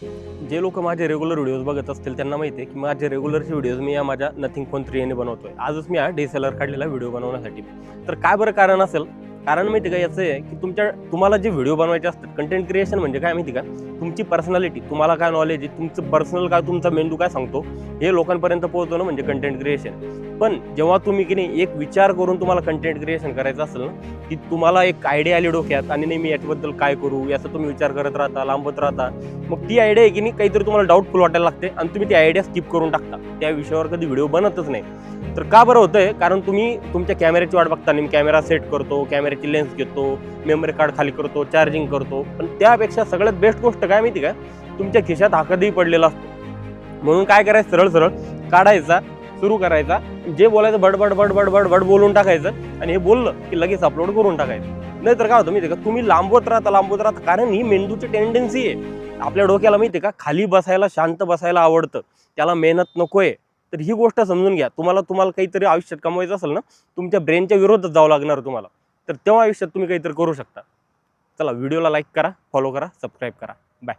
जे लोक माझे रेग्युलर व्हिडिओज बघत असतील त्यांना माहिती आहे की माझे रेग्युलरचे व्हिडिओज मी या माझ्या नथिंग फोन 3 ने बनवतोय. आजच मी हा DSLR काढलेला व्हिडिओ बनवण्यासाठी. तर काय बरं कारण असेल? कारण माहिती का याचं आहे की तुम्हाला जे व्हिडिओ बनवायचे असतात, कंटेंट क्रिएशन म्हणजे काय माहिती का? तुमची पर्सनॅलिटी, तुम्हाला काय नॉलेज आहे, तुमचं पर्सनल काय, तुमचा मेंदू काय सांगतो हे लोकांपर्यंत पोहोचवणं म्हणजे कंटेंट क्रिएशन. पण जेव्हा तुम्ही की नाही एक विचार करून तुम्हाला कंटेंट क्रिएशन करायचं असेल ना, की तुम्हाला एक आयडिया आली डोक्यात आणि नाही मी याच्याबद्दल काय करू याचा तुम्ही विचार करत राहता, लांबत राहता. मग ती आयडिया आहे की नाही काहीतरी तुम्हाला डाऊटफुल वाटायला लागते आणि तुम्ही ती आयडिया स्किप करून टाकता. त्या विषयावर कधी व्हिडिओ बनतच नाही. तर का बरं होतंय? कारण तुम्ही तुमच्या कॅमेऱ्याची वाट बघता. मी कॅमेरा सेट करतो, कॅमेऱ्याची लेन्स घेतो, मेमरी कार्ड खाली करतो, चार्जिंग करतो. पण त्यापेक्षा सगळ्यात बेस्ट गोष्ट काय माहिती का? तुमच्या खिशात हा कधीही पडलेला असतो. म्हणून काय करायचं, सरळ सरळ काढायचा, सुरू करायचा, जे बोलायचं बडबड बडबड बडबड बोलून टाकायचं आणि हे बोललं की लगेच अपलोड करून टाकायचं. नाहीतर काय होतं माहिती का? तुम्ही लांबवत राहता. कारण ही मेंदूची टेंडन्सी आहे. आपल्या डोक्याला माहिती आहे का, खाली बसायला, शांत बसायला आवडतं. त्याला मेहनत नकोय. तर ही गोष्ट समजून घ्या. तुम्हाला काहीतरी आयुष्यात कमवायचं असेल ना, तुमच्या ब्रेनच्या विरोधात जावं लागणार तुम्हाला. तर तेव्हा आयुष्यात तुम्ही काहीतरी करू शकता. चला, व्हिडिओला लाईक करा, फॉलो करा, सबस्क्राईब करा. बाय.